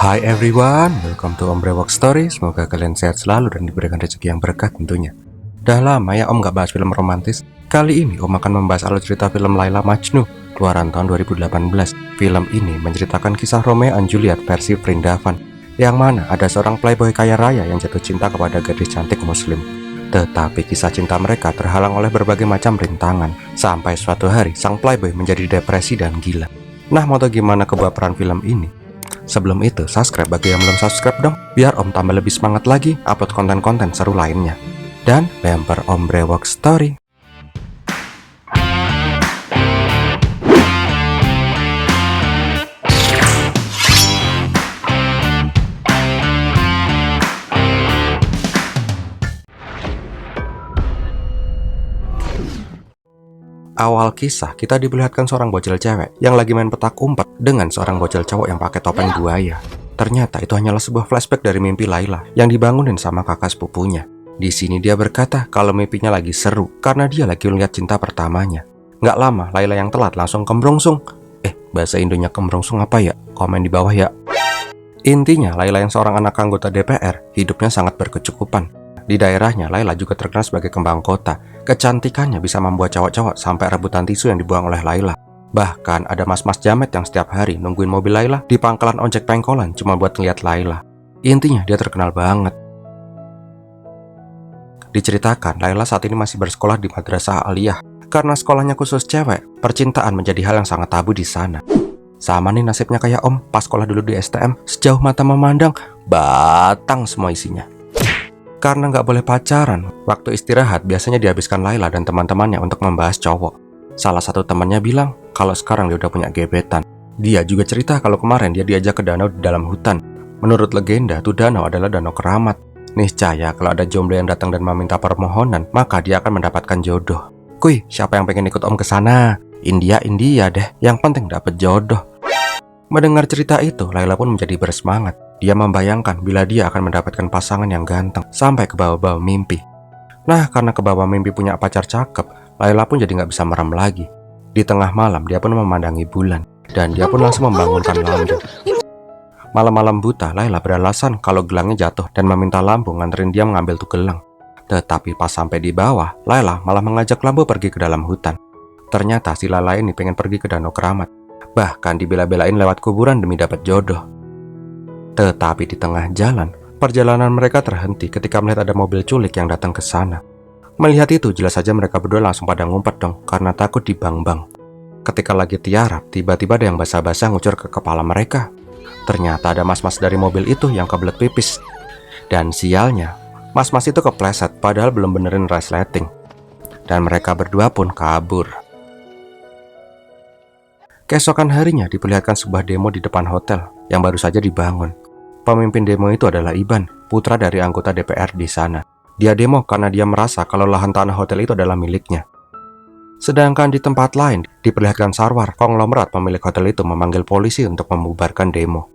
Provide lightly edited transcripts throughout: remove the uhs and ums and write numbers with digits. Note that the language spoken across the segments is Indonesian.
Hi everyone, welcome to Om Brewok Story. Semoga kalian sehat selalu dan diberikan rezeki yang berkah tentunya. Udah lama ya Om gak bahas film romantis. Kali ini Om akan membahas alur cerita film Layla Majnun, keluaran tahun 2018. Film ini menceritakan kisah Romeo and Juliet versi Vrindavan, yang mana ada seorang playboy kaya raya yang jatuh cinta kepada gadis cantik muslim. Tetapi kisah cinta mereka terhalang oleh berbagai macam rintangan, sampai suatu hari sang playboy menjadi depresi dan gila. Nah, mau tahu gimana kebaperan film ini? Sebelum itu, subscribe bagi yang belum subscribe dong, biar Om tambah lebih semangat lagi upload konten-konten seru lainnya. Dan bumper Om Brewok Story. Awal kisah, kita diperlihatkan seorang bocil cewek yang lagi main petak umpet dengan seorang bocil cowok yang pakai topeng buaya. Ternyata itu hanyalah sebuah flashback dari mimpi Layla yang dibangunin sama kakak sepupunya. Di sini dia berkata kalau mimpinya lagi seru karena dia lagi melihat cinta pertamanya. Nggak lama, Layla yang telat langsung kembrongsung. Bahasa Indonya kembrongsung apa ya? Komen di bawah ya. Intinya, Layla yang seorang anak anggota DPR, hidupnya sangat berkecukupan. Di daerahnya, Layla juga terkenal sebagai kembang kota. Kecantikannya bisa membuat cowok-cowok sampai rebutan tisu yang dibuang oleh Layla. Bahkan ada mas-mas jamet yang setiap hari nungguin mobil Layla di pangkalan ojek pengkolan cuma buat ngeliat Layla. Intinya dia terkenal banget. Diceritakan, Layla saat ini masih bersekolah di Madrasah Aliyah. Karena sekolahnya khusus cewek, percintaan menjadi hal yang sangat tabu di sana. Sama nih nasibnya kayak Om, pas sekolah dulu di STM, sejauh mata memandang, batang semua isinya. Karena nggak boleh pacaran, waktu istirahat biasanya dihabiskan Layla dan teman-temannya untuk membahas cowok. Salah satu temannya bilang kalau sekarang dia udah punya gebetan. Dia juga cerita kalau kemarin dia diajak ke danau di dalam hutan. Menurut legenda, tuh danau adalah danau keramat. Niscaya kalau ada jomblo yang datang dan meminta permohonan, maka dia akan mendapatkan jodoh. Kuy, siapa yang pengen ikut Om ke sana? India deh, yang penting dapat jodoh. Mendengar cerita itu, Layla pun menjadi bersemangat. Dia membayangkan bila dia akan mendapatkan pasangan yang ganteng sampai ke bawah-bawah mimpi. Nah, karena ke bawah mimpi punya pacar cakep, Layla pun jadi nggak bisa merem lagi. Di tengah malam, dia pun memandangi bulan. Dan dia pun langsung membangunkan lampu. Malam-malam buta, Layla beralasan kalau gelangnya jatuh dan meminta lampu nganterin dia mengambil tuh gelang. Tetapi pas sampai di bawah, Layla malah mengajak lampu pergi ke dalam hutan. Ternyata si Layla ini pengen pergi ke danau keramat. Bahkan dibela-belain lewat kuburan demi dapat jodoh. Tetapi di tengah jalan, perjalanan mereka terhenti ketika melihat ada mobil culik yang datang ke sana. Melihat itu, jelas saja mereka berdua langsung pada ngumpet dong, karena takut dibang-bang. Ketika lagi tiarap, tiba-tiba ada yang basah-basah ngucur ke kepala mereka. Ternyata ada mas-mas dari mobil itu yang kebelet pipis. Dan sialnya, mas-mas itu kepleset padahal belum benerin resleting. Dan mereka berdua pun kabur. Keesokan harinya diperlihatkan sebuah demo di depan hotel yang baru saja dibangun. Pemimpin demo itu adalah Iban, putra dari anggota DPR di sana. Dia demo karena dia merasa kalau lahan tanah hotel itu adalah miliknya. Sedangkan di tempat lain diperlihatkan Sarwar, konglomerat pemilik hotel itu memanggil polisi untuk membubarkan demo.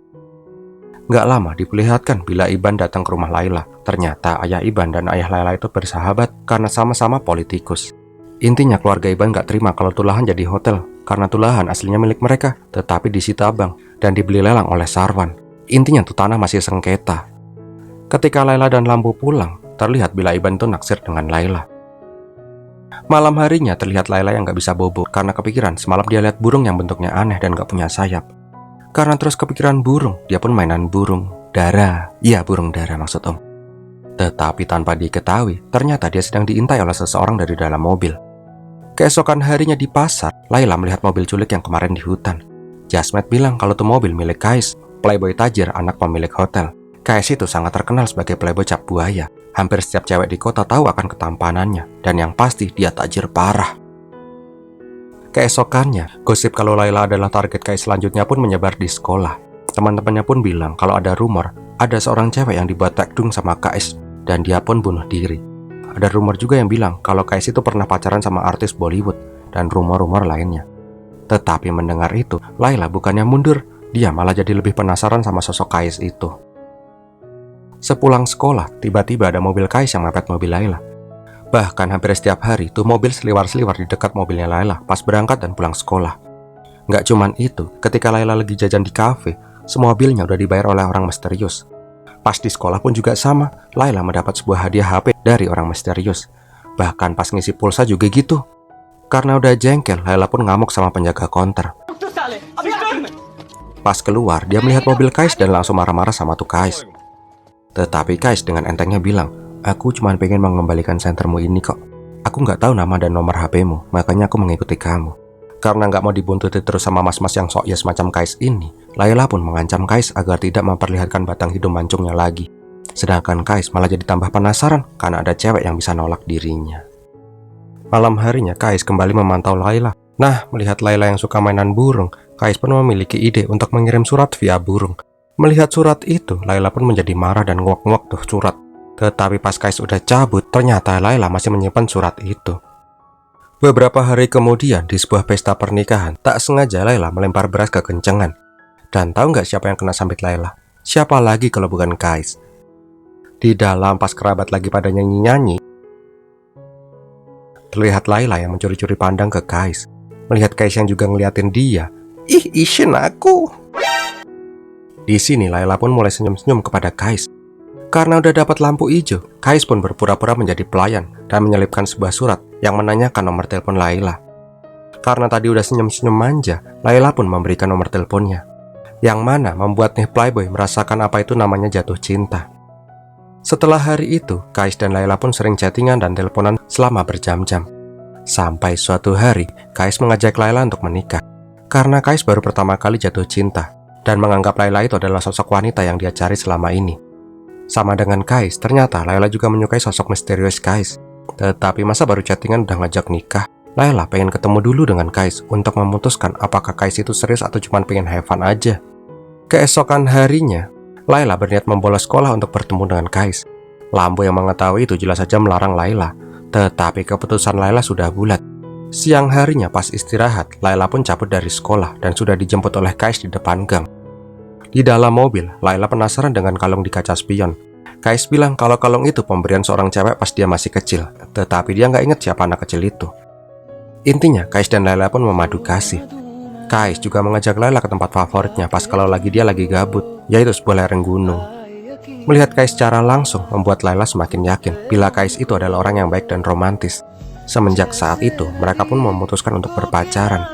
Gak lama diperlihatkan bila Iban datang ke rumah Layla. Ternyata ayah Iban dan ayah Layla itu bersahabat karena sama-sama politikus. Intinya keluarga Iban gak terima kalau tuh lahan jadi hotel, karena tuh lahan aslinya milik mereka, tetapi disita bank dan dibeli lelang oleh Sarwan. Intinya tuh tanah masih sengketa. Ketika Layla dan Lampu pulang, terlihat bila Iban itu naksir dengan Layla. Malam harinya terlihat Layla yang gak bisa bobo karena kepikiran semalam dia lihat burung yang bentuknya aneh dan gak punya sayap. Karena terus kepikiran burung, dia pun mainan burung dara. Iya, burung dara maksud Om. Tetapi tanpa diketahui, ternyata dia sedang diintai oleh seseorang dari dalam mobil. Keesokan harinya di pasar, Layla melihat mobil culik yang kemarin di hutan. Jasmet bilang kalau tuh mobil milik Kais, playboy tajir anak pemilik hotel. Kais itu sangat terkenal sebagai playboy cap buaya. Hampir setiap cewek di kota tahu akan ketampanannya, dan yang pasti dia tajir parah. Keesokannya, gosip kalau Layla adalah target Kais selanjutnya pun menyebar di sekolah. Teman-temannya pun bilang kalau ada rumor, ada seorang cewek yang dibuat tekdung sama Kais, dan dia pun bunuh diri. Ada rumor juga yang bilang kalau Kais itu pernah pacaran sama artis Bollywood, dan rumor-rumor lainnya. Tetapi mendengar itu, Layla bukannya mundur, dia malah jadi lebih penasaran sama sosok Kais itu. Sepulang sekolah, tiba-tiba ada mobil Kais yang mepet mobil Layla. Bahkan hampir setiap hari tuh mobil seliwar-seliwar di dekat mobilnya Layla pas berangkat dan pulang sekolah. Nggak cuman itu, ketika Layla lagi jajan di kafe, Semobilnya udah dibayar oleh orang misterius. Pas di sekolah pun juga sama, Layla mendapat sebuah hadiah HP dari orang misterius. Bahkan pas ngisi pulsa juga gitu. Karena udah jengkel, Layla pun ngamuk sama penjaga konter. Pas keluar, dia melihat mobil Kais dan langsung marah-marah sama tuh Kais. Tetapi Kais dengan entengnya bilang, "Aku cuma pengen mengembalikan sentermu ini kok. Aku nggak tahu nama dan nomor HP-mu, makanya aku mengikuti kamu." Karena nggak mau dibuntuti terus sama mas-mas yang sok ya semacam Kais ini, Layla pun mengancam Kais agar tidak memperlihatkan batang hidung mancungnya lagi. Sedangkan Kais malah jadi tambah penasaran karena ada cewek yang bisa nolak dirinya. Malam harinya Kais kembali memantau Layla. Nah, melihat Layla yang suka mainan burung, Kais pun memiliki ide untuk mengirim surat via burung. Melihat surat itu, Layla pun menjadi marah dan nguak-nguak tuh surat. Tetapi pas Kais udah cabut, ternyata Layla masih menyimpan surat itu. Beberapa hari kemudian, di sebuah pesta pernikahan, tak sengaja Layla melempar beras ke kencengan. Dan tahu nggak siapa yang kena sambit Layla? Siapa lagi kalau bukan Kais? Di dalam pas kerabat lagi pada nyanyi-nyanyi, terlihat Layla yang mencuri-curi pandang ke Kais. Melihat Kais yang juga ngeliatin dia, "Ih, isin aku." Di sini Layla pun mulai senyum-senyum kepada Kais. Karena udah dapat lampu hijau, Kais pun berpura-pura menjadi pelayan dan menyelipkan sebuah surat yang menanyakan nomor telepon Layla. Karena tadi udah senyum-senyum manja, Layla pun memberikan nomor teleponnya, yang mana membuat nih playboy merasakan apa itu namanya jatuh cinta. Setelah hari itu, Kais dan Layla pun sering chattingan dan teleponan selama berjam-jam. Sampai suatu hari, Kais mengajak Layla untuk menikah. Karena Kais baru pertama kali jatuh cinta dan menganggap Layla itu adalah sosok wanita yang dia cari selama ini. Sama dengan Kais, ternyata Layla juga menyukai sosok misterius Kais. Tetapi masa baru chattingan udah ngajak nikah? Layla pengen ketemu dulu dengan Kais untuk memutuskan apakah Kais itu serius atau cuma pengen have fun aja. Keesokan harinya, Layla berniat membolos sekolah untuk bertemu dengan Kais. Lambo yang mengetahui itu jelas saja melarang Layla. Tetapi keputusan Layla sudah bulat. Siang harinya pas istirahat, Layla pun cabut dari sekolah dan sudah dijemput oleh Kais di depan gang. Di dalam mobil, Layla penasaran dengan kalung di kaca spion. Kais bilang kalau kalung itu pemberian seorang cewek pas dia masih kecil, tetapi dia nggak inget siapa anak kecil itu. Intinya, Kais dan Layla pun memadu kasih. Kais juga mengajak Layla ke tempat favoritnya pas kalau dia lagi gabut, yaitu sebuah lereng gunung. Melihat Kais secara langsung membuat Layla semakin yakin bila Kais itu adalah orang yang baik dan romantis. Semenjak saat itu, mereka pun memutuskan untuk berpacaran.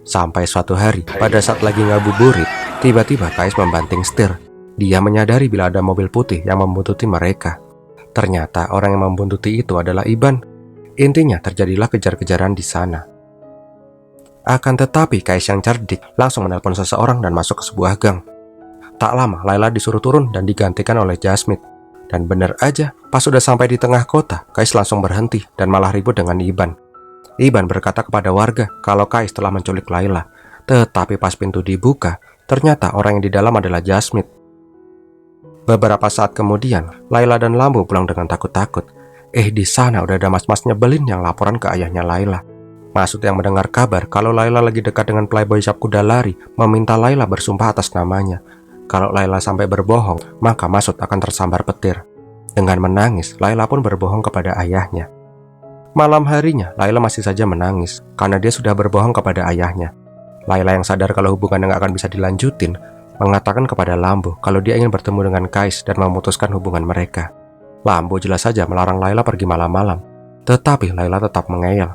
Sampai suatu hari, pada saat lagi ngabuburit, tiba-tiba Kais membanting setir. Dia menyadari bila ada mobil putih yang membuntuti mereka. Ternyata orang yang membuntuti itu adalah Iban. Intinya terjadilah kejar-kejaran di sana. Akan tetapi Kais yang cerdik langsung menelpon seseorang dan masuk ke sebuah gang. Tak lama Layla disuruh turun dan digantikan oleh Jasmine. Dan bener aja, pas sudah sampai di tengah kota, Kais langsung berhenti dan malah ribut dengan Iban. Iban berkata kepada warga kalau Kais telah menculik Layla. Tetapi pas pintu dibuka, ternyata orang yang di dalam adalah Jasmine. Beberapa saat kemudian, Layla dan Lambo pulang dengan takut-takut. Di sana udah ada mas-mas nyebelin yang laporan ke ayahnya Layla. Masud yang mendengar kabar kalau Layla lagi dekat dengan playboy Syap Kuda Lari, meminta Layla bersumpah atas namanya. Kalau Layla sampai berbohong, maka Masud akan tersambar petir. Dengan menangis, Layla pun berbohong kepada ayahnya. Malam harinya, Layla masih saja menangis karena dia sudah berbohong kepada ayahnya. Layla yang sadar kalau hubungannya nggak akan bisa dilanjutin, mengatakan kepada Lambo kalau dia ingin bertemu dengan Kais dan memutuskan hubungan mereka. Lambo jelas saja melarang Layla pergi malam-malam, tetapi Layla tetap mengeyel.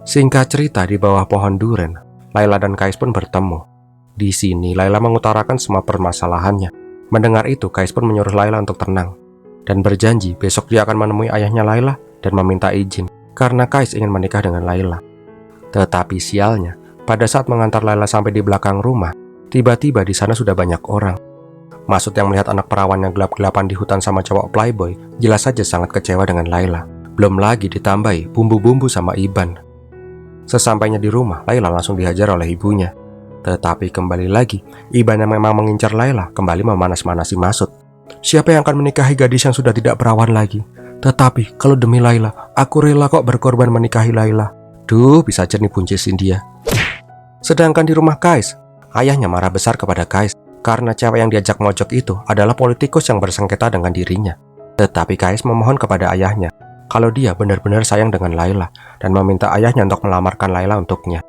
Singkat cerita, di bawah pohon duren, Layla dan Kais pun bertemu. Di sini, Layla mengutarakan semua permasalahannya. Mendengar itu, Kais pun menyuruh Layla untuk tenang dan berjanji besok dia akan menemui ayahnya Layla dan meminta izin karena Kais ingin menikah dengan Layla. Tetapi sialnya, pada saat mengantar Layla sampai di belakang rumah, tiba-tiba di sana sudah banyak orang. Masud yang melihat anak perawan yang gelap-gelapan di hutan sama cowok playboy, jelas saja sangat kecewa dengan Layla. Belum lagi ditambahi bumbu-bumbu sama Iban. Sesampainya di rumah, Layla langsung dihajar oleh ibunya. Tetapi kembali lagi, Iban yang memang mengincar Layla kembali memanas-manasi Masud. Siapa yang akan menikahi gadis yang sudah tidak perawan lagi? Tetapi kalau demi Layla, aku rela kok berkorban menikahi Layla. Aduh, bisa aja nih buncisin dia. Sedangkan di rumah Kais, ayahnya marah besar kepada Kais karena cewek yang diajak mojok itu adalah politikus yang bersengketa dengan dirinya. Tetapi Kais memohon kepada ayahnya kalau dia benar-benar sayang dengan Layla dan meminta ayahnya untuk melamarkan Layla untuknya.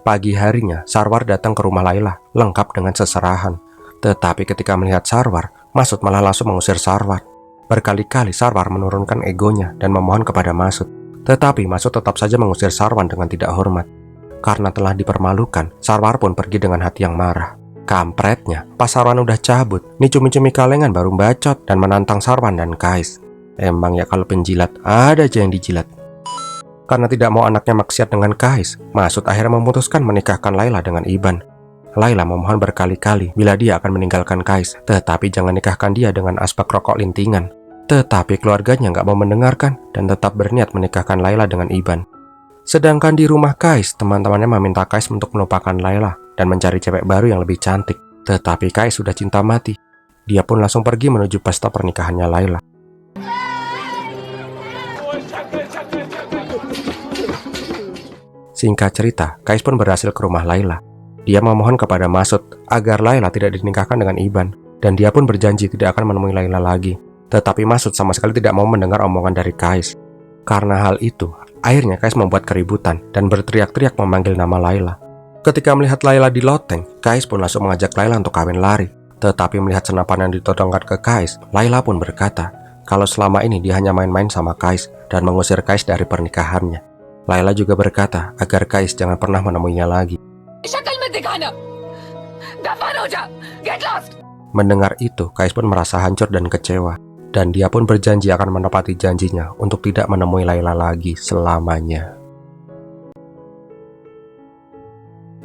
Pagi harinya, Sarwar datang ke rumah Layla lengkap dengan seserahan. Tetapi ketika melihat Sarwar, Masud malah langsung mengusir Sarwar. Berkali-kali Sarwar menurunkan egonya dan memohon kepada Masud. Tetapi Masud tetap saja mengusir Sarwar dengan tidak hormat. Karena telah dipermalukan, Sarwar pun pergi dengan hati yang marah. Kampretnya, pas Sarwan udah cabut, nih cumi-cumi kalengan baru bacot dan menantang Sarwan dan Kais. Emang ya kalau penjilat, ada aja yang dijilat. Karena tidak mau anaknya maksiat dengan Kais, Masud akhirnya memutuskan menikahkan Layla dengan Iban. Layla memohon berkali-kali bila dia akan meninggalkan Kais, tetapi jangan nikahkan dia dengan asbak rokok lintingan. Tetapi keluarganya nggak mau mendengarkan dan tetap berniat menikahkan Layla dengan Iban. Sedangkan di rumah Kais, teman-temannya meminta Kais untuk melupakan Layla dan mencari cewek baru yang lebih cantik. Tetapi Kais sudah cinta mati. Dia pun langsung pergi menuju pesta pernikahannya Layla. Singkat cerita, Kais pun berhasil ke rumah Layla. Dia memohon kepada Masud agar Layla tidak dinikahkan dengan Iban, dan dia pun berjanji tidak akan menemui Layla lagi. Tetapi Masud sama sekali tidak mau mendengar omongan dari Kais. Karena hal itu, akhirnya Kais membuat keributan dan berteriak-teriak memanggil nama Layla. Ketika melihat Layla di loteng, Kais pun langsung mengajak Layla untuk kawin lari. Tetapi melihat senapan yang ditodongkan ke Kais, Layla pun berkata kalau selama ini dia hanya main-main sama Kais dan mengusir Kais dari pernikahannya. Layla juga berkata agar Kais jangan pernah menemuinya lagi. Mendengar itu, Kais pun merasa hancur dan kecewa. Dan dia pun berjanji akan menepati janjinya untuk tidak menemui Layla lagi selamanya.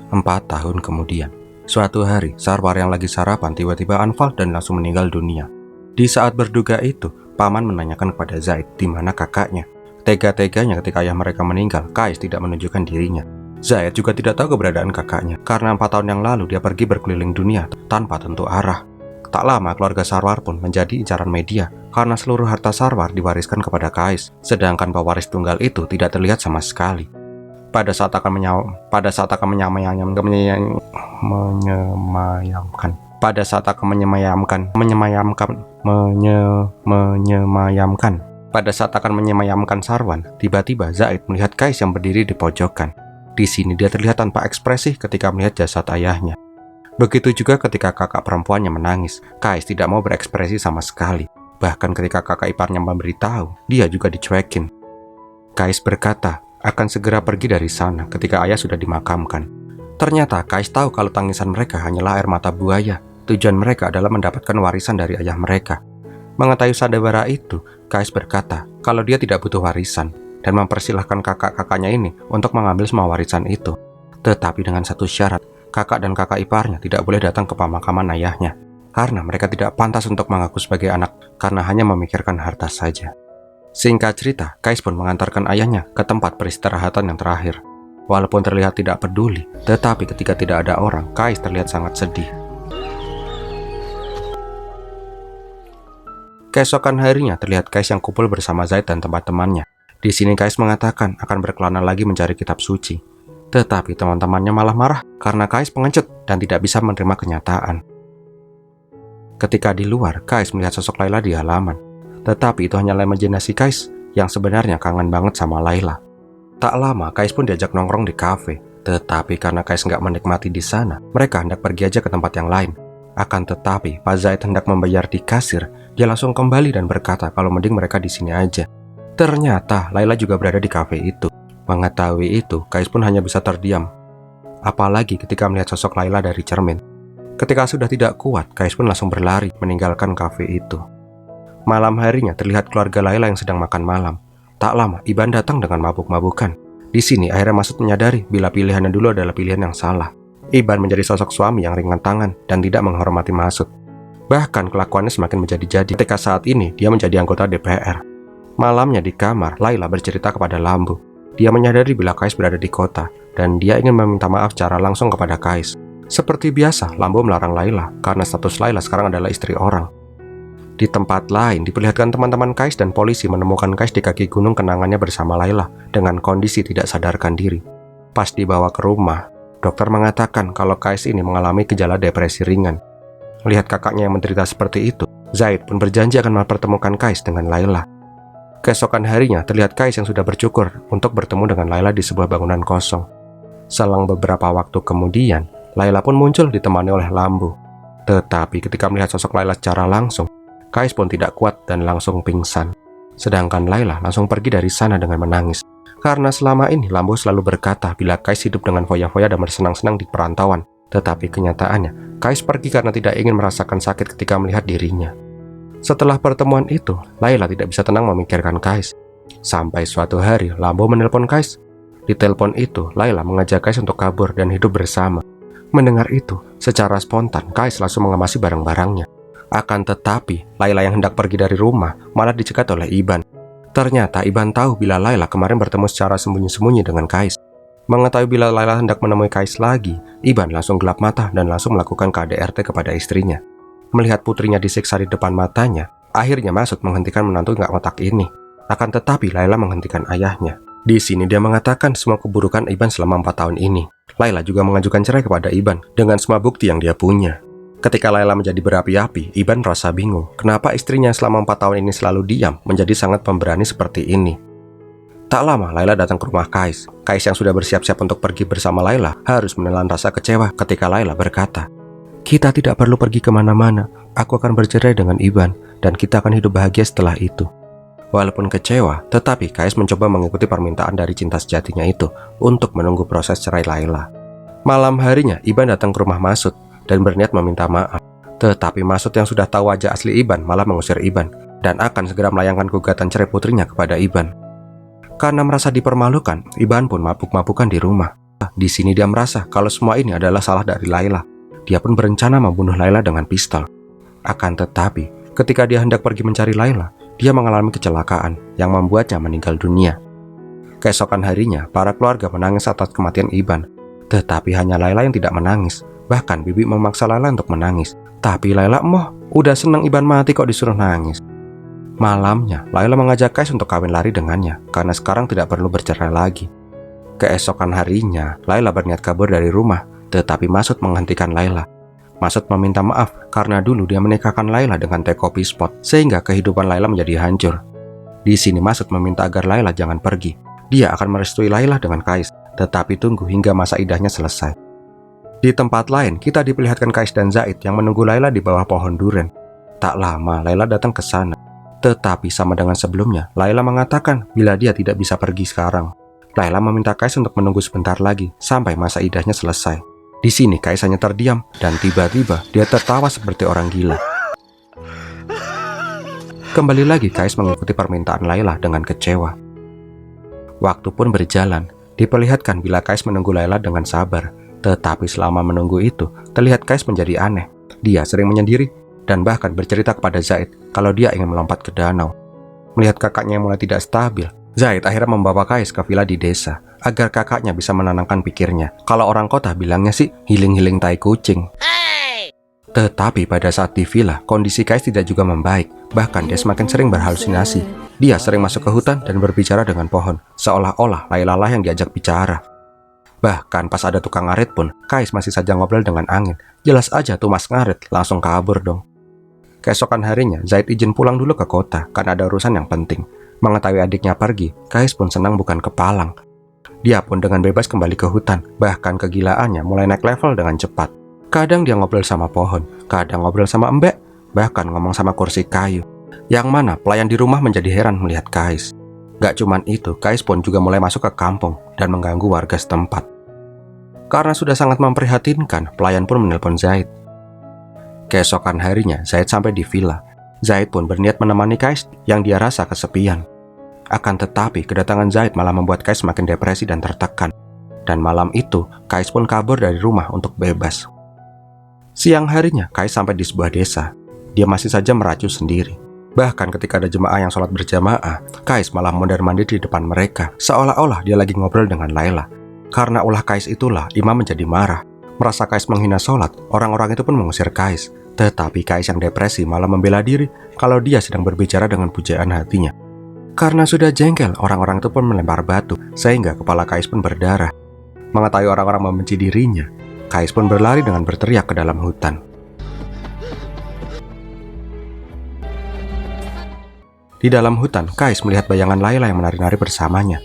4 tahun kemudian, suatu hari Sarwar yang lagi sarapan tiba-tiba anfal dan langsung meninggal dunia. Di saat berduka itu, paman menanyakan kepada Zaid di mana kakaknya. Tega-teganya ketika ayah mereka meninggal, Kais tidak menunjukkan dirinya. Zaid juga tidak tahu keberadaan kakaknya karena 4 tahun yang lalu dia pergi berkeliling dunia tanpa tentu arah. Tak lama keluarga Sarwar pun menjadi incaran media karena seluruh harta Sarwar diwariskan kepada Kais, sedangkan pewaris tunggal itu tidak terlihat sama sekali. Pada saat akan menyemayamkan Sarwan, tiba-tiba Zaid melihat Kais yang berdiri di pojokan. Di sini dia terlihat tanpa ekspresi ketika melihat jasad ayahnya. Begitu juga ketika kakak perempuannya menangis, Kais tidak mau berekspresi sama sekali. Bahkan ketika kakak iparnya memberitahu, dia juga dicuekin. Kais berkata akan segera pergi dari sana ketika ayah sudah dimakamkan. Ternyata Kais tahu kalau tangisan mereka hanyalah air mata buaya. Tujuan mereka adalah mendapatkan warisan dari ayah mereka. Mengetahui sandiwara itu, Kais berkata kalau dia tidak butuh warisan dan mempersilahkan kakak-kakaknya ini untuk mengambil semua warisan itu. Tetapi dengan satu syarat, kakak dan kakak iparnya tidak boleh datang ke pemakaman ayahnya, karena mereka tidak pantas untuk mengaku sebagai anak karena hanya memikirkan harta saja. Singkat cerita, Kais pun mengantarkan ayahnya ke tempat peristirahatan yang terakhir. Walaupun terlihat tidak peduli, tetapi ketika tidak ada orang, Kais terlihat sangat sedih. Keesokan harinya terlihat Kais yang kumpul bersama Zaid dan teman-temannya. Di sini Kais mengatakan akan berkelana lagi mencari kitab suci. Tetapi teman-temannya malah marah karena Kais pengecut dan tidak bisa menerima kenyataan. Ketika di luar, Kais melihat sosok Layla di halaman. Tetapi itu hanyalah imajinasi Kais yang sebenarnya kangen banget sama Layla. Tak lama, Kais pun diajak nongkrong di kafe. Tetapi karena Kais nggak menikmati di sana, mereka hendak pergi aja ke tempat yang lain. Akan tetapi, pas Zaid hendak membayar di kasir, dia langsung kembali dan berkata kalau mending mereka di sini aja. Ternyata Layla juga berada di kafe itu. Mengetahui itu, Kais pun hanya bisa terdiam. Apalagi ketika melihat sosok Layla dari cermin. Ketika sudah tidak kuat, Kais pun langsung berlari meninggalkan kafe itu. Malam harinya terlihat keluarga Layla yang sedang makan malam. Tak lama, Iban datang dengan mabuk-mabukan. Di sini akhirnya Masud menyadari bila pilihannya dulu adalah pilihan yang salah. Iban menjadi sosok suami yang ringan tangan dan tidak menghormati Masud. Bahkan kelakuannya semakin menjadi-jadi ketika saat ini dia menjadi anggota DPR. Malamnya di kamar, Layla bercerita kepada Lambu. Dia menyadari bila Kais berada di kota, dan dia ingin meminta maaf secara langsung kepada Kais. Seperti biasa, Lambu melarang Layla, karena status Layla sekarang adalah istri orang. Di tempat lain, diperlihatkan teman-teman Kais dan polisi menemukan Kais di kaki gunung kenangannya bersama Layla dengan kondisi tidak sadarkan diri. Pas dibawa ke rumah, dokter mengatakan kalau Kais ini mengalami gejala depresi ringan. Melihat kakaknya yang menderita seperti itu, Zaid pun berjanji akan mempertemukan Kais dengan Layla. Keesokan harinya, terlihat Kais yang sudah bercukur untuk bertemu dengan Layla di sebuah bangunan kosong. Selang beberapa waktu kemudian, Layla pun muncul ditemani oleh Lambu. Tetapi ketika melihat sosok Layla secara langsung, Kais pun tidak kuat dan langsung pingsan. Sedangkan Layla langsung pergi dari sana dengan menangis. Karena selama ini Lambu selalu berkata bila Kais hidup dengan foya-foya dan bersenang-senang di perantauan. Tetapi kenyataannya, Kais pergi karena tidak ingin merasakan sakit ketika melihat dirinya. Setelah pertemuan itu, Layla tidak bisa tenang memikirkan Kais. Sampai suatu hari, Lambu menelpon Kais. Di telepon itu, Layla mengajak Kais untuk kabur dan hidup bersama. Mendengar itu, secara spontan, Kais langsung mengemasi barang-barangnya. Akan tetapi, Layla yang hendak pergi dari rumah malah dicegat oleh Iban. Ternyata Iban tahu bila Layla kemarin bertemu secara sembunyi-sembunyi dengan Kais. Mengetahui bila Layla hendak menemui Kais lagi, Iban langsung gelap mata dan langsung melakukan KDRT kepada istrinya. Melihat putrinya disiksa di depan matanya, akhirnya Masud menghentikan menantu nggak otak ini. Akan tetapi Layla menghentikan ayahnya. Di sini dia mengatakan semua keburukan Iban selama 4 tahun ini. Layla juga mengajukan cerai kepada Iban dengan semua bukti yang dia punya. Ketika Layla menjadi berapi-api, Iban merasa bingung kenapa istrinya selama 4 tahun ini selalu diam menjadi sangat pemberani seperti ini. Tak lama Layla datang ke rumah Kais. Kais yang sudah bersiap-siap untuk pergi bersama Layla harus menelan rasa kecewa ketika Layla berkata, "Kita tidak perlu pergi kemana-mana, aku akan bercerai dengan Iban dan kita akan hidup bahagia setelah itu." Walaupun kecewa, tetapi Kais mencoba mengikuti permintaan dari cinta sejatinya itu untuk menunggu proses cerai Layla. Malam harinya, Iban datang ke rumah Masud dan berniat meminta maaf. Tetapi Masud yang sudah tahu wajah asli Iban malah mengusir Iban dan akan segera melayangkan gugatan cerai putrinya kepada Iban. Karena merasa dipermalukan, Iban pun mabuk-mabukan di rumah. Di sini dia merasa kalau semua ini adalah salah dari Layla. Dia pun berencana membunuh Layla dengan pistol. Akan tetapi, ketika dia hendak pergi mencari Layla, dia mengalami kecelakaan yang membuatnya meninggal dunia. Keesokan harinya, para keluarga menangis atas kematian Iban. Tetapi hanya Layla yang tidak menangis. Bahkan Bibi memaksa Layla untuk menangis. Tapi Layla udah seneng Iban mati kok disuruh nangis. Malamnya, Layla mengajak Kais untuk kawin lari dengannya karena sekarang tidak perlu bercerai lagi. Keesokan harinya, Layla berniat kabur dari rumah, tetapi Masud menghentikan Layla. Masud meminta maaf karena dulu dia menikahkan Layla dengan teh kopi spot sehingga kehidupan Layla menjadi hancur. Di sini Masud meminta agar Layla jangan pergi. Dia akan merestui Layla dengan Kais, tetapi tunggu hingga masa idahnya selesai. Di tempat lain, kita diperlihatkan Kais dan Zaid yang menunggu Layla di bawah pohon duren. Tak lama, Layla datang ke sana. Tetapi sama dengan sebelumnya, Layla mengatakan bila dia tidak bisa pergi sekarang. Layla meminta Kais untuk menunggu sebentar lagi sampai masa idahnya selesai. Di sini Kais hanya terdiam dan tiba-tiba dia tertawa seperti orang gila. Kembali lagi Kais mengikuti permintaan Layla dengan kecewa. Waktu pun berjalan, diperlihatkan bila Kais menunggu Layla dengan sabar. Tetapi selama menunggu itu, terlihat Kais menjadi aneh. Dia sering menyendiri dan bahkan bercerita kepada Zaid kalau dia ingin melompat ke danau. Melihat kakaknya yang mulai tidak stabil, Zaid akhirnya membawa Kais ke villa di desa agar kakaknya bisa menenangkan pikirnya. Kalau orang kota bilangnya sih healing-healing tai kucing. Tetapi pada saat di villa, kondisi Kais tidak juga membaik. Bahkan dia semakin sering berhalusinasi. Dia sering masuk ke hutan dan berbicara dengan pohon, seolah-olah Layla lah yang diajak bicara. Bahkan pas ada tukang ngarit pun, Kais masih saja ngobrol dengan angin. Jelas aja tuh mas ngarit langsung kabur dong. Keesokan harinya, Zaid izin pulang dulu ke kota karena ada urusan yang penting. Mengetahui adiknya pergi, Kais pun senang bukan kepalang. Dia pun dengan bebas kembali ke hutan, bahkan kegilaannya mulai naik level dengan cepat. Kadang dia ngobrol sama pohon, kadang ngobrol sama embek, bahkan ngomong sama kursi kayu. Yang mana pelayan di rumah menjadi heran melihat Kais. Gak cuman itu, Kais pun juga mulai masuk ke kampung dan mengganggu warga setempat. Karena sudah sangat memprihatinkan, pelayan pun menelpon Zaid. Keesokan harinya, Zaid sampai di villa. Zaid pun berniat menemani Kais yang dia rasa kesepian. Akan tetapi, kedatangan Zaid malah membuat Kais semakin depresi dan tertekan. Dan malam itu, Kais pun kabur dari rumah untuk bebas. Siang harinya, Kais sampai di sebuah desa. Dia masih saja meracu sendiri. Bahkan ketika ada jemaah yang sholat berjamaah, Kais malah mondar-mandir di depan mereka, seolah-olah dia lagi ngobrol dengan Layla. Karena ulah Kais itulah, imam menjadi marah. Merasa Kais menghina sholat, orang-orang itu pun mengusir Kais. Tetapi Kais yang depresi malah membela diri kalau dia sedang berbicara dengan pujaan hatinya. Karena sudah jengkel, orang-orang itu pun melempar batu, sehingga kepala Kais pun berdarah. Mengetahui orang-orang membenci dirinya, Kais pun berlari dengan berteriak ke dalam hutan. Di dalam hutan, Kais melihat bayangan Layla yang menari-nari bersamanya.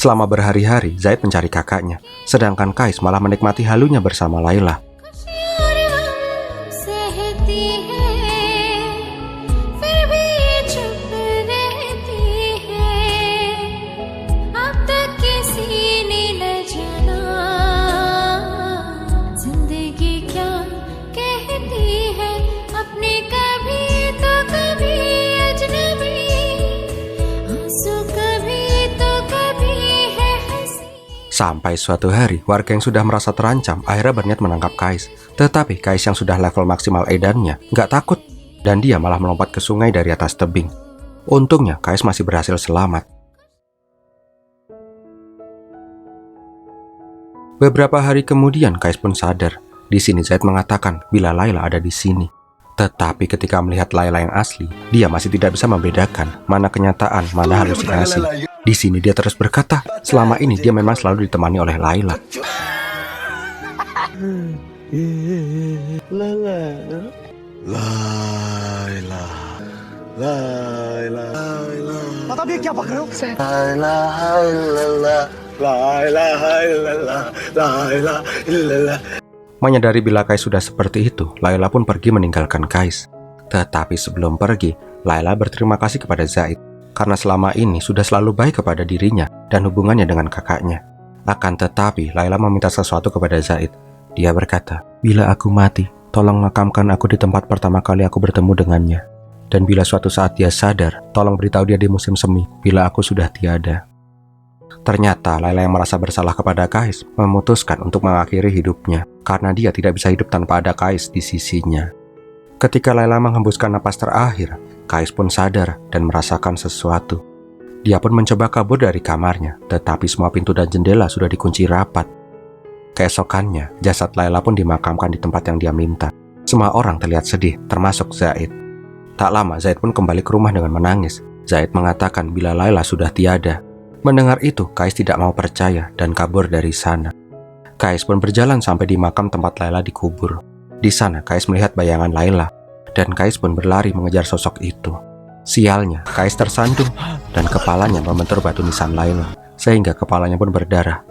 Selama berhari-hari, Zaid mencari kakaknya, sedangkan Kais malah menikmati halunya bersama Layla. Sampai suatu hari, warga yang sudah merasa terancam akhirnya berniat menangkap Kais. Tetapi Kais yang sudah level maksimal edannya nggak takut, dan dia malah melompat ke sungai dari atas tebing. Untungnya Kais masih berhasil selamat. Beberapa hari kemudian Kais pun sadar. Di sini Zaid mengatakan bila Layla ada di sini. Tetapi ketika melihat Layla yang asli, dia masih tidak bisa membedakan mana kenyataan, mana halusinasi. Di sini dia terus berkata, selama ini dia memang selalu ditemani oleh Layla. Menyadari bila Kais sudah seperti itu, Layla pun pergi meninggalkan Kais. Tetapi sebelum pergi, Layla berterima kasih kepada Zaid karena selama ini sudah selalu baik kepada dirinya dan hubungannya dengan kakaknya. Akan tetapi, Layla meminta sesuatu kepada Zaid. Dia berkata, bila aku mati, tolong makamkan aku di tempat pertama kali aku bertemu dengannya. Dan bila suatu saat dia sadar, tolong beritahu dia di musim semi bila aku sudah tiada. Ternyata Layla yang merasa bersalah kepada Kais memutuskan untuk mengakhiri hidupnya karena dia tidak bisa hidup tanpa ada Kais di sisinya. Ketika Layla menghembuskan napas terakhir, Kais pun sadar dan merasakan sesuatu. Dia pun mencoba kabur dari kamarnya, tetapi semua pintu dan jendela sudah dikunci rapat. Keesokannya, jasad Layla pun dimakamkan di tempat yang dia minta. Semua orang terlihat sedih, termasuk Zaid. Tak lama, Zaid pun kembali ke rumah dengan menangis. Zaid mengatakan bila Layla sudah tiada. Mendengar itu, Kais tidak mau percaya dan kabur dari sana. Kais pun berjalan sampai di makam tempat Layla dikubur. Di sana, Kais melihat bayangan Layla. Dan Kais pun berlari mengejar sosok itu. Sialnya, Kais tersandung dan kepalanya membentur batu nisan Layla, sehingga kepalanya pun berdarah.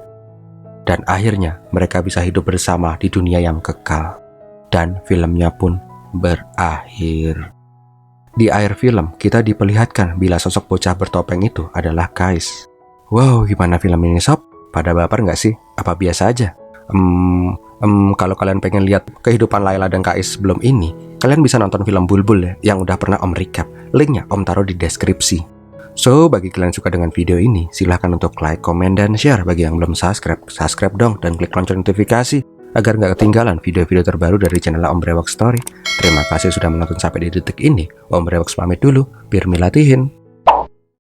Dan akhirnya mereka bisa hidup bersama di dunia yang kekal. Dan filmnya pun berakhir. Di akhir film, kita diperlihatkan bila sosok bocah bertopeng itu adalah Kais. Wow, gimana film ini sob? Pada baper nggak sih? Apa biasa aja? Kalau kalian pengen lihat kehidupan Layla dan Kais sebelum ini, kalian bisa nonton film Bulbul ya, yang udah pernah Om recap. Linknya Om taruh di deskripsi. So, bagi kalian suka dengan video ini, silahkan untuk like, komen, dan share. Bagi yang belum subscribe dong, dan klik lonceng notifikasi agar nggak ketinggalan video-video terbaru dari channel Om Brewok Story. Terima kasih sudah menonton sampai di detik ini. Om Brewok pamit dulu, biar milatihin.